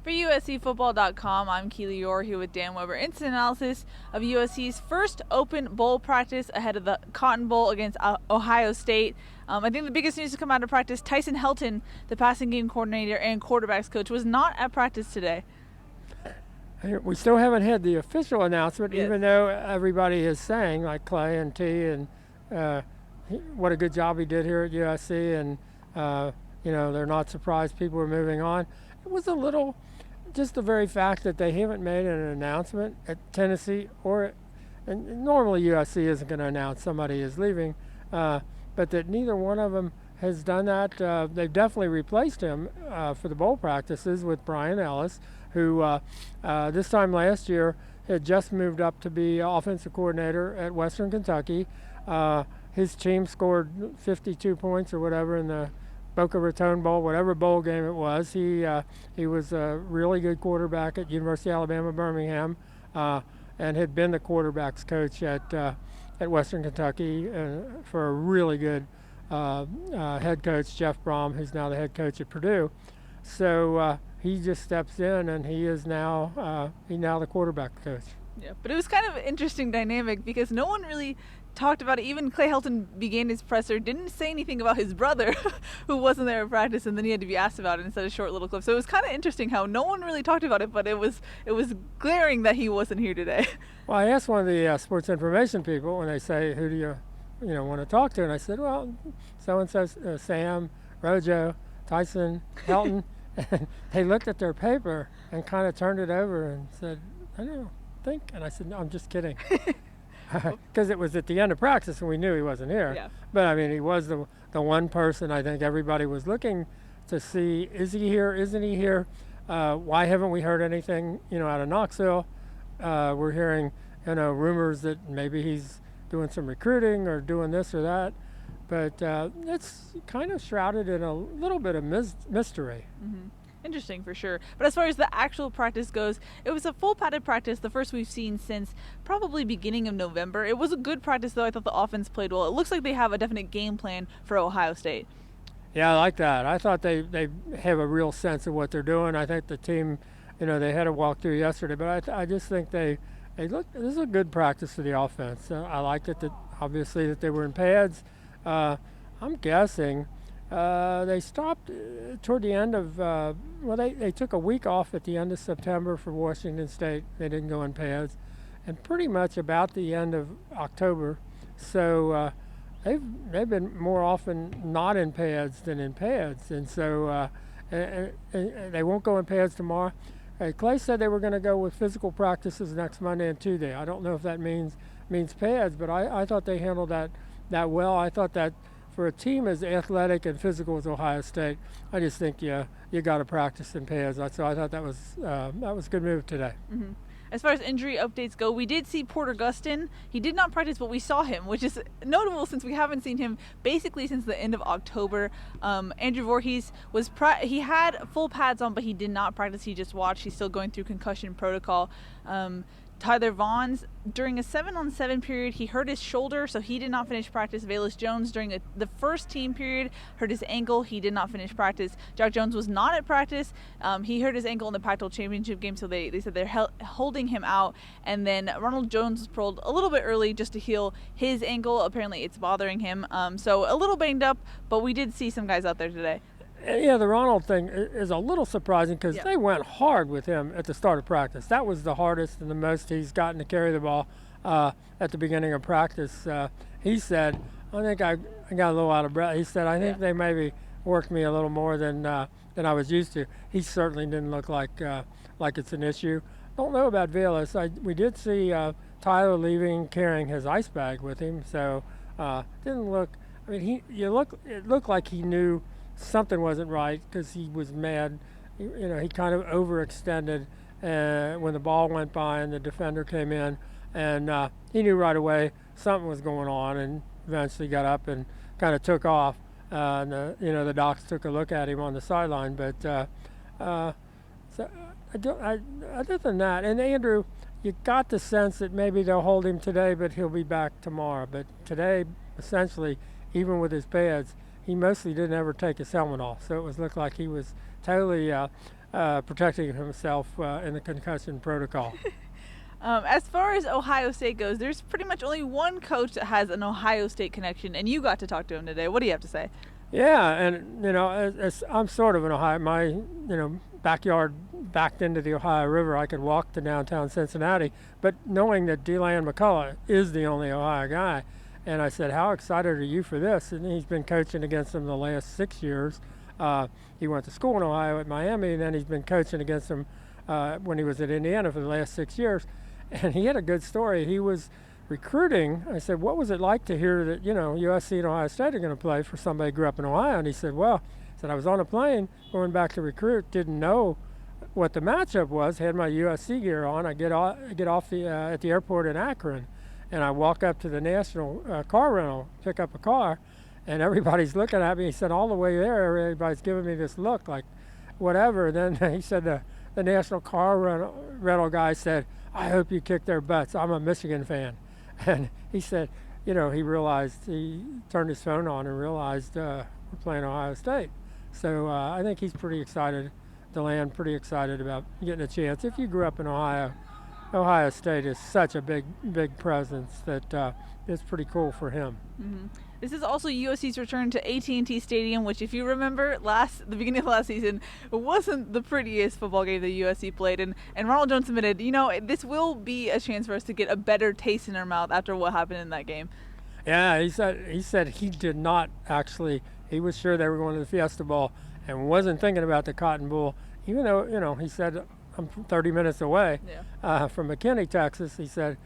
For USCFootball.com, I'm Keely Eure here with Dan Weber. Instant analysis of USC's first open bowl practice ahead of the Cotton Bowl against Ohio State. I think the biggest news to come out of practice, Tyson Helton, the passing game coordinator and quarterbacks coach, was not at practice today. We still haven't had the official announcement, Yes. even though everybody is saying, like Clay and T, and what a good job he did here at USC, and they're not surprised people are moving on. It was a little, just the very fact that they haven't made an announcement at Tennessee, and normally USC isn't going to announce somebody is leaving, but that neither one of them has done that. They've definitely replaced him for the bowl practices with Brian Ellis, who this time last year had just moved up to be offensive coordinator at Western Kentucky. His team scored 52 points or whatever in the Boca Raton Bowl, whatever bowl game it was. He was a really good quarterback at University of Alabama, Birmingham, and had been the quarterbacks coach at Western Kentucky for a really good head coach, Jeff Brom, who's now the head coach at Purdue. So he just steps in, and he is now the quarterback coach. Yeah, but it was kind of an interesting dynamic because no one really talked about it. Even Clay Helton began his presser, didn't say anything about his brother who wasn't there at practice, and then he had to be asked about it instead of a short little clip. So it was kind of interesting how no one really talked about it, but it was glaring that he wasn't here today. Well, I asked one of the sports information people when they say, who do you want to talk to? And I said, well, so-and-so, Sam, Rojo, Tyson, Helton. And they looked at their paper and kind of turned it over and said, I don't think. And I said, no, I'm just kidding. Because it was at the end of practice and we knew he wasn't here. Yeah. But I mean, he was the one person I think everybody was looking to see, is he here, isn't he here? Why haven't we heard anything, out of Knoxville? We're hearing, rumors that maybe he's doing some recruiting or doing this or that. But it's kind of shrouded in a little bit of mystery. Mm-hmm. Interesting for sure. But as far as the actual practice goes, it was a full padded practice, the first we've seen since probably beginning of November. It was a good practice, though. I thought the offense played well. It looks like they have a definite game plan for Ohio State. Yeah, I like that. I thought they have a real sense of what they're doing. I think the team, they had a walkthrough yesterday, but I just think they look. This is a good practice for the offense. I liked it obviously that they were in pads. I'm guessing they stopped toward the end of, they took a week off at the end of September for Washington State. They didn't go in pads. And pretty much about the end of October. So they've been more often not in pads than in pads. And so and they won't go in pads tomorrow. Clay said they were going to go with physical practices next Monday and Tuesday. I don't know if that means pads, but I thought they handled that well. I thought that for a team as athletic and physical as Ohio State, I just think you got to practice in pads. So I thought that was a good move today. Mm-hmm. As far as injury updates go, we did see Porter Gustin. He did not practice, but we saw him, which is notable since we haven't seen him basically since the end of October. Andrew Voorhees he had full pads on, but he did not practice. He just watched. He's still going through concussion protocol. Tyler Vaughn's, during a 7-on-7 period, he hurt his shoulder, so he did not finish practice. Ellis Jones, during the first team period, hurt his ankle. He did not finish practice. Jack Jones was not at practice. He hurt his ankle in the Pac-12 championship game, so they said they're holding him out. And then Ronald Jones was pulled a little bit early just to heal his ankle. Apparently, it's bothering him. So a little banged up, but we did see some guys out there today. Yeah, the Ronald thing is a little surprising because they went hard with him at the start of practice. That was the hardest and the most he's gotten to carry the ball at the beginning of practice. He said, I think I got a little out of breath. He said, I think they maybe worked me a little more than I was used to. He certainly didn't look like it's an issue. Don't know about Velus. We did see Tyler leaving carrying his ice bag with him, so didn't look. I mean, it looked like he knew something wasn't right because he was mad. He kind of overextended when the ball went by and the defender came in, and he knew right away something was going on, and eventually got up and kind of took off. And the docs took a look at him on the sideline, but so other than that, and Andrew, you got the sense that maybe they'll hold him today, but he'll be back tomorrow. But today, essentially, even with his pads, he mostly didn't ever take his helmet off, so it looked like he was totally protecting himself in the concussion protocol. As far as Ohio State goes, there's pretty much only one coach that has an Ohio State connection, and you got to talk to him today. What do you have to say? Yeah, and I'm sort of an Ohio. My backyard backed into the Ohio River. I could walk to downtown Cincinnati, but knowing that DeLand McCullough is the only Ohio guy, and I said, "How excited are you for this?" And he's been coaching against them the last 6 years. He went to school in Ohio at Miami, and then he's been coaching against them when he was at Indiana for the last 6 years. And he had a good story. He was recruiting. I said, what was it like to hear that, USC and Ohio State are going to play for somebody who grew up in Ohio? And he said, I was on a plane going back to recruit, didn't know what the matchup was, had my USC gear on. I get off at the airport in Akron, and I walk up to the National car rental, pick up a car, and everybody's looking at me. He said, all the way there, everybody's giving me this look like whatever. Then he said the National car rental guy said, I hope you kick their butts. I'm a Michigan fan. And he said, he turned his phone on and realized we're playing Ohio State. So I think he's pretty excited, DeLand, pretty excited about getting a chance. If you grew up in Ohio, Ohio State is such a big presence that it's pretty cool for him. Mm-hmm. This is also USC's return to AT&T Stadium, which, if you remember, the beginning of last season, wasn't the prettiest football game that USC played. And Ronald Jones admitted, this will be a chance for us to get a better taste in our mouth after what happened in that game. Yeah, he said he did not actually. He was sure they were going to the Fiesta Bowl and wasn't thinking about the Cotton Bowl, even though, he said, I'm 30 minutes away from McKinney, Texas. He said,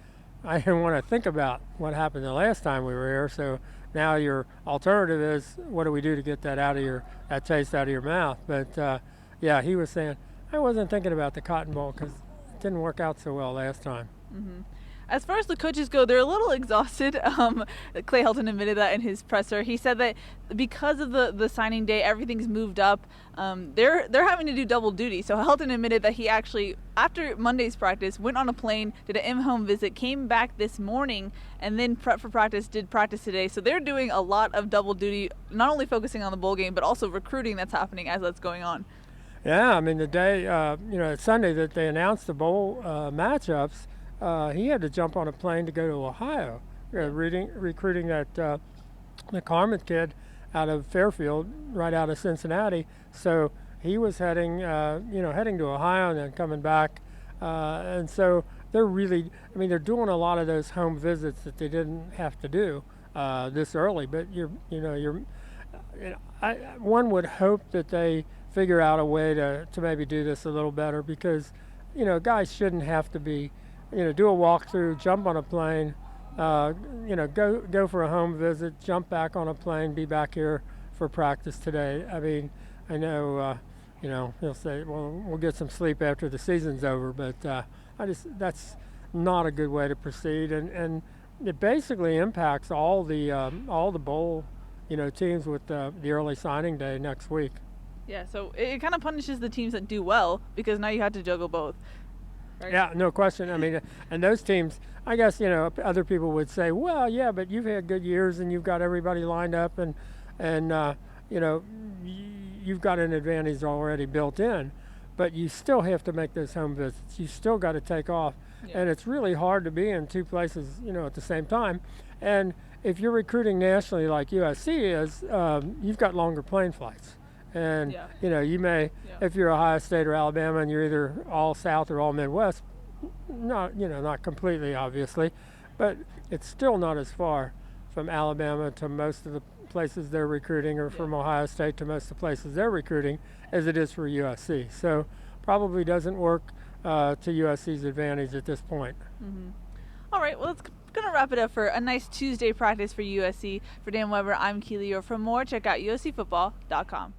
I didn't want to think about what happened the last time we were here, so now your alternative is, what do we do to get that taste out of your mouth? But he was saying, I wasn't thinking about the Cotton Bowl because it didn't work out so well last time. Mm-hmm. As far as the coaches go, they're a little exhausted. Clay Helton admitted that in his presser. He said that because of the signing day, everything's moved up. They're having to do double duty. So Helton admitted that he actually, after Monday's practice, went on a plane, did an in-home visit, came back this morning, and then prep for practice, did practice today. So they're doing a lot of double duty, not only focusing on the bowl game, but also recruiting that's happening as that's going on. Yeah, I mean, the day, Sunday that they announced the bowl matchups, he had to jump on a plane to go to Ohio, recruiting that the Carmen kid out of Fairfield, right out of Cincinnati. So he was heading to Ohio and then coming back. And so they're doing a lot of those home visits that they didn't have to do this early. But one would hope that they figure out a way to maybe do this a little better, because guys shouldn't have to be. Do a walkthrough, jump on a plane, go for a home visit, jump back on a plane, be back here for practice today. I mean, I know, he'll say, well, we'll get some sleep after the season's over, but that's not a good way to proceed, and it basically impacts all the bowl, teams with the early signing day next week. Yeah, so it kind of punishes the teams that do well, because now you have to juggle both. Right. Yeah, no question. I mean, and those teams, I guess, other people would say, well, yeah, but you've had good years and you've got everybody lined up and you've got an advantage already built in, but you still have to make those home visits. You still got to take off. Yeah. And it's really hard to be in two places, at the same time. And if you're recruiting nationally like USC is, you've got longer plane flights. And, you may, if you're Ohio State or Alabama and you're either all South or all Midwest, not completely, obviously, but it's still not as far from Alabama to most of the places they're recruiting, or from Ohio State to most of the places they're recruiting, as it is for USC. So probably doesn't work to USC's advantage at this point. Mm-hmm. All right, well, let's going to wrap it up for a nice Tuesday practice for USC. For Dan Weber, I'm Keely Eure. For more, check out uscfootball.com.